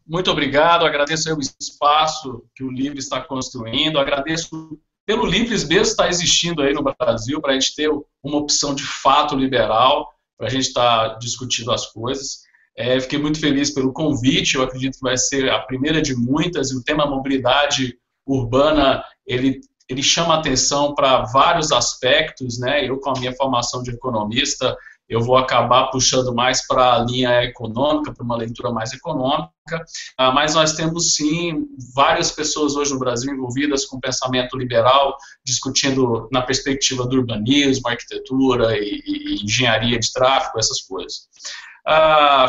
Muito obrigado, agradeço aí o espaço que o Livre está construindo, agradeço pelo Livres mesmo estar existindo aí no Brasil, para a gente ter uma opção de fato liberal, para a gente estar discutindo as coisas. Fiquei muito feliz pelo convite, eu acredito que vai ser a primeira de muitas, e o tema mobilidade urbana, ele chama atenção para vários aspectos, né? Eu, com a minha formação de economista, eu vou acabar puxando mais para a linha econômica, para uma leitura mais econômica, mas nós temos sim várias pessoas hoje no Brasil envolvidas com pensamento liberal, discutindo na perspectiva do urbanismo, arquitetura e engenharia de tráfego, essas coisas.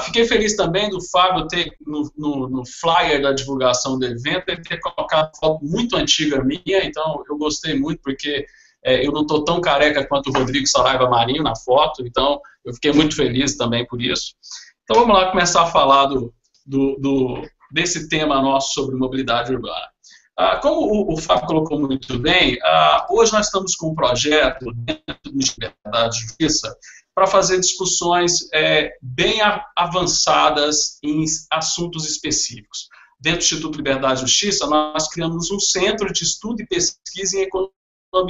Fiquei feliz também do Fábio ter, no flyer da divulgação do evento, ele ter colocado foto muito antiga minha, então eu gostei muito, porque eu não estou tão careca quanto o Rodrigo Saraiva Marinho na foto, então eu fiquei muito feliz também por isso. Então vamos lá começar a falar desse tema nosso sobre mobilidade urbana. Como o Fábio colocou muito bem, hoje nós estamos com um projeto dentro do Liberdade e Justiça para fazer discussões bem avançadas em assuntos específicos. Dentro do Instituto Liberdade e Justiça, nós criamos um centro de estudo e pesquisa em economia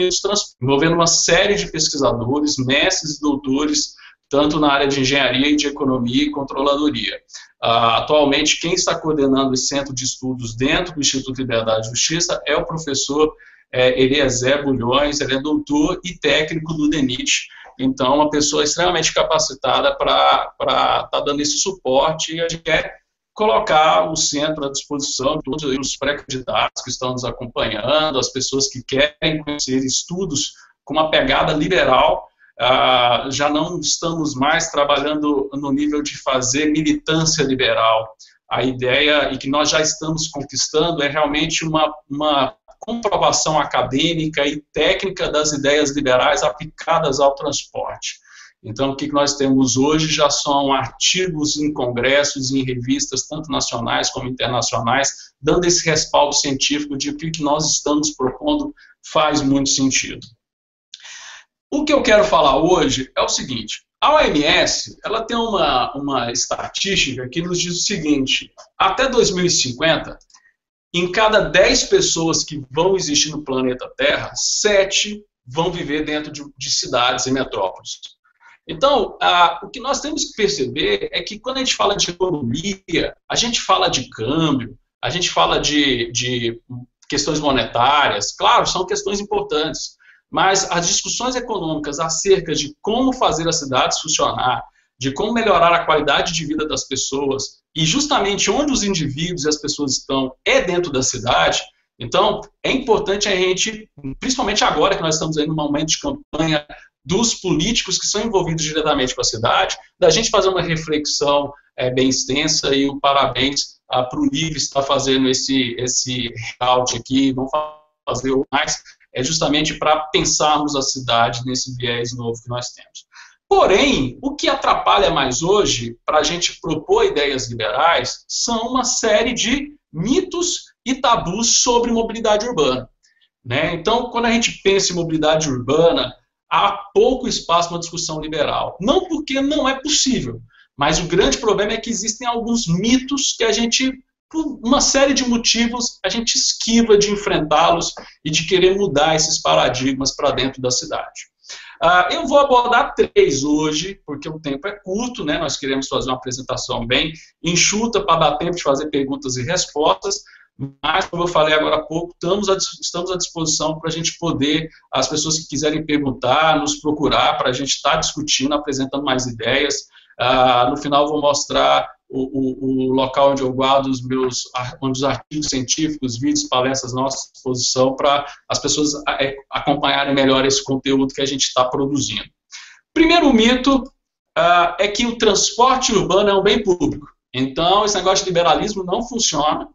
dos transportes, envolvendo uma série de pesquisadores, mestres e doutores, tanto na área de engenharia e de economia e controladoria. Atualmente, quem está coordenando esse centro de estudos dentro do Instituto Liberdade e Justiça é o professor Eliezer Bulhões, ele é doutor e técnico do DENIT, então uma pessoa extremamente capacitada para estar dando esse suporte, e a gente quer colocar o centro à disposição de todos os pré-candidatos que estão nos acompanhando, as pessoas que querem conhecer estudos com uma pegada liberal. Já não estamos mais trabalhando no nível de fazer militância liberal. A ideia, e que nós já estamos conquistando, é realmente uma comprovação acadêmica e técnica das ideias liberais aplicadas ao transporte. Então, o que nós temos hoje já são artigos em congressos e em revistas, tanto nacionais como internacionais, dando esse respaldo científico de que o que nós estamos propondo faz muito sentido. O que eu quero falar hoje é o seguinte: a OMS ela tem uma estatística que nos diz o seguinte: até 2050, em cada 10 pessoas que vão existir no planeta Terra, 7 vão viver dentro de cidades e metrópoles. Então, o que nós temos que perceber é que quando a gente fala de economia, a gente fala de câmbio, a gente fala de questões monetárias, claro, são questões importantes, mas as discussões econômicas acerca de como fazer as cidades funcionar, de como melhorar a qualidade de vida das pessoas, e justamente onde os indivíduos e as pessoas estão é dentro da cidade. Então, é importante a gente, principalmente agora que nós estamos aí num momento de campanha dos políticos que são envolvidos diretamente com a cidade, da gente fazer uma reflexão bem extensa, e o parabéns para o Livre estar fazendo esse layout aqui, vamos fazer mais, justamente para pensarmos a cidade nesse viés novo que nós temos. Porém, o que atrapalha mais hoje, para a gente propor ideias liberais, são uma série de mitos e tabus sobre mobilidade urbana, né? Então, quando a gente pensa em mobilidade urbana, há pouco espaço para uma discussão liberal. Não porque não é possível, mas o grande problema é que existem alguns mitos que a gente, por uma série de motivos, a gente esquiva de enfrentá-los e de querer mudar esses paradigmas para dentro da cidade. Eu vou abordar 3 hoje, porque o tempo é curto, né? Nós queremos fazer uma apresentação bem enxuta para dar tempo de fazer perguntas e respostas, mas, como eu falei agora há pouco, estamos à disposição para a gente poder, as pessoas que quiserem perguntar, nos procurar, para a gente estar discutindo, apresentando mais ideias. No final eu vou mostrar o local onde eu guardo os artigos científicos, vídeos, palestras, nossa exposição, para as pessoas acompanharem melhor esse conteúdo que a gente está produzindo. Primeiro mito é que o transporte urbano é um bem público. Então, esse negócio de liberalismo não funciona,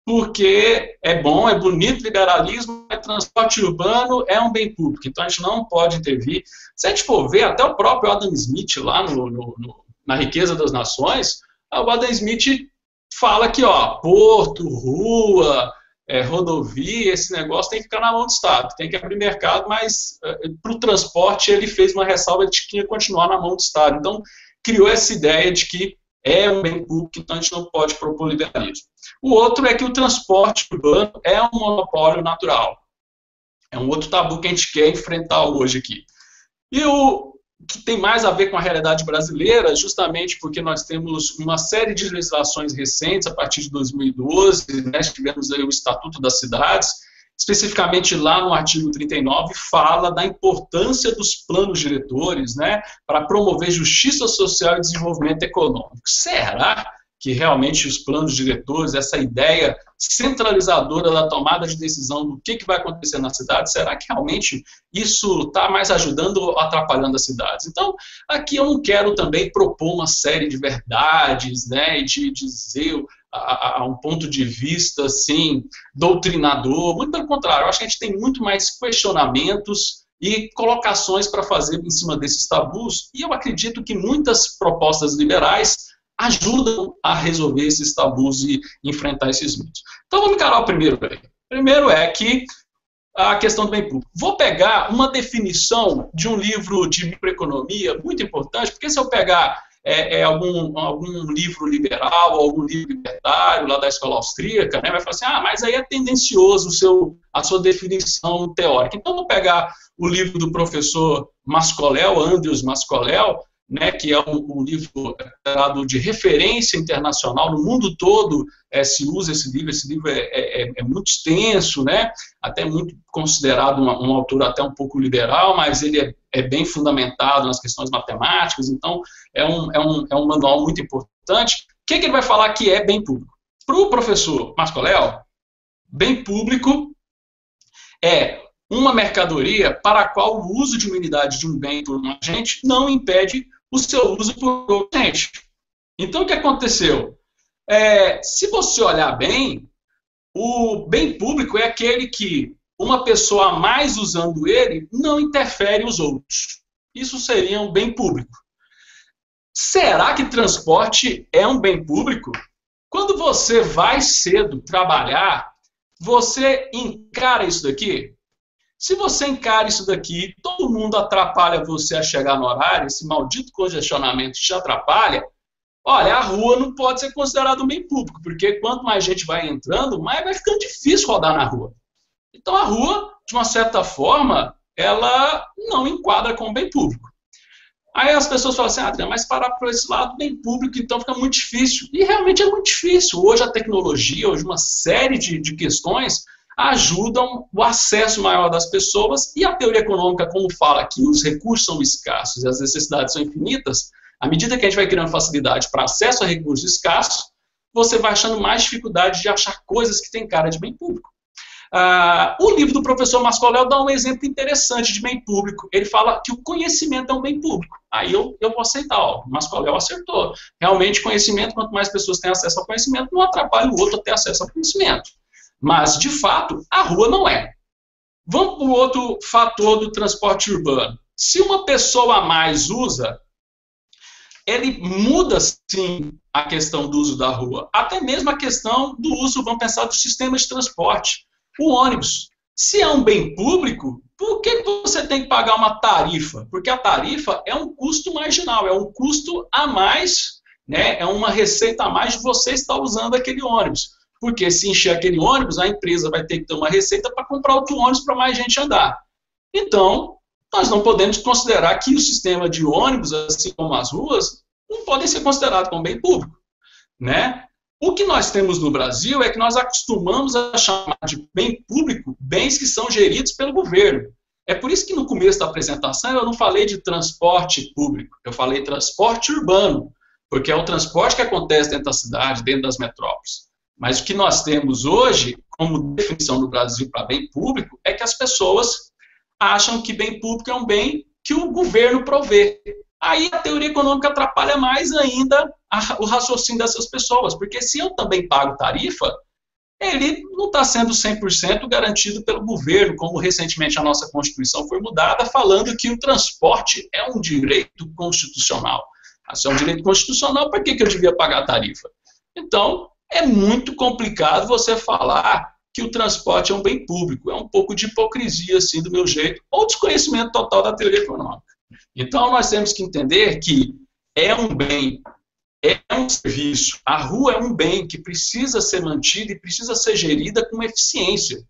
porque é bom, é bonito liberalismo, mas transporte urbano é um bem público, então a gente não pode intervir. Se a gente for ver, até o próprio Adam Smith, lá na Riqueza das Nações, o Adam Smith fala que porto, rua, rodovia, esse negócio tem que ficar na mão do Estado, tem que abrir mercado, mas para o transporte ele fez uma ressalva de que tinha que continuar na mão do Estado. Então, criou essa ideia de que é um bem público, então a gente não pode propor liberalismo. O outro é que o transporte urbano é um monopólio natural. É um outro tabu que a gente quer enfrentar hoje aqui. E o que tem mais a ver com a realidade brasileira, justamente porque nós temos uma série de legislações recentes, a partir de 2012, né, tivemos aí o Estatuto das Cidades, especificamente lá no artigo 39, fala da importância dos planos diretores, né, para promover justiça social e desenvolvimento econômico. Será que realmente os planos diretores, essa ideia centralizadora da tomada de decisão do que vai acontecer na cidade, será que realmente isso está mais ajudando ou atrapalhando as cidades? Então, aqui eu não quero também propor uma série de verdades, né, e de dizer a um ponto de vista assim, doutrinador, muito pelo contrário, eu acho que a gente tem muito mais questionamentos e colocações para fazer em cima desses tabus, e eu acredito que muitas propostas liberais ajudam a resolver esses tabus e enfrentar esses mitos. Então vamos encarar o primeiro aí. O primeiro é que a questão do bem público. Vou pegar uma definição de um livro de microeconomia muito importante, porque se eu pegar algum livro liberal, algum livro libertário lá da escola austríaca, né, vai falar assim, mas aí é tendencioso a sua definição teórica. Então vou pegar o livro do professor Mascoléu, Andrews Mascoléu, né, que é um livro de referência internacional, no mundo todo se usa esse livro é muito extenso, né, até muito considerado um autor até um pouco liberal, mas ele é bem fundamentado nas questões matemáticas, então é um manual muito importante. O que ele vai falar que é bem público? Para o professor Mascoléu, bem público é uma mercadoria para a qual o uso de uma unidade de um bem por um agente não impede o seu uso por outro agente. Então, o que aconteceu? Se você olhar bem, o bem público é aquele que uma pessoa a mais usando ele não interfere os outros. Isso seria um bem público. Será que transporte é um bem público? Quando você vai cedo trabalhar, você encara isso daqui? Se você encara isso daqui, todo mundo atrapalha você a chegar no horário, esse maldito congestionamento te atrapalha, olha, a rua não pode ser considerada um bem público, porque quanto mais gente vai entrando, mais vai ficando difícil rodar na rua. Então a rua, de uma certa forma, ela não enquadra como bem público. Aí as pessoas falam assim, Adriano, mas parar por esse lado bem público, então fica muito difícil. E realmente é muito difícil. Hoje a tecnologia, hoje uma série de questões ajudam o acesso maior das pessoas, e a teoria econômica, como fala que os recursos são escassos e as necessidades são infinitas, à medida que a gente vai criando facilidade para acesso a recursos escassos, você vai achando mais dificuldade de achar coisas que têm cara de bem público. O livro do professor Mascoléu dá um exemplo interessante de bem público. Ele fala que o conhecimento é um bem público. Aí eu vou aceitar, o Mascoléu acertou. Realmente, conhecimento, quanto mais pessoas têm acesso ao conhecimento, não atrapalha o outro a ter acesso ao conhecimento. Mas, de fato, a rua não é. Vamos para o outro fator do transporte urbano. Se uma pessoa a mais usa, ele muda, sim, a questão do uso da rua. Até mesmo a questão do uso, vamos pensar, do sistema de transporte. O ônibus. Se é um bem público, por que você tem que pagar uma tarifa? Porque a tarifa é um custo marginal, é um custo a mais, né? É uma receita a mais de você estar usando aquele ônibus. Porque se encher aquele ônibus, a empresa vai ter que ter uma receita para comprar outro ônibus para mais gente andar. Então, nós não podemos considerar que o sistema de ônibus, assim como as ruas, não podem ser considerados como bem público, né? O que nós temos no Brasil é que nós acostumamos a chamar de bem público bens que são geridos pelo governo. É por isso que no começo da apresentação eu não falei de transporte público, eu falei transporte urbano, porque é o transporte que acontece dentro da cidade, dentro das metrópoles. Mas o que nós temos hoje, como definição no Brasil para bem público, é que as pessoas acham que bem público é um bem que o governo provê. Aí a teoria econômica atrapalha mais ainda o raciocínio dessas pessoas, porque se eu também pago tarifa, ele não está sendo 100% garantido pelo governo, como recentemente a nossa Constituição foi mudada, falando que o transporte é um direito constitucional. Se é um direito constitucional, para que eu devia pagar tarifa? Então, é muito complicado você falar que o transporte é um bem público. É um pouco de hipocrisia, assim, do meu jeito, ou desconhecimento total da teoria econômica. Então, nós temos que entender que é um bem é um serviço. A rua é um bem que precisa ser mantido e precisa ser gerida com eficiência.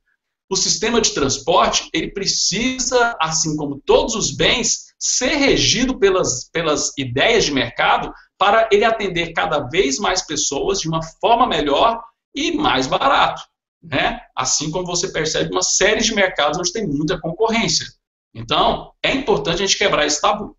O sistema de transporte, ele precisa, assim como todos os bens, ser regido pelas ideias de mercado para ele atender cada vez mais pessoas de uma forma melhor e mais barato, né? Assim como você percebe uma série de mercados onde tem muita concorrência. Então, é importante a gente quebrar esse tabu.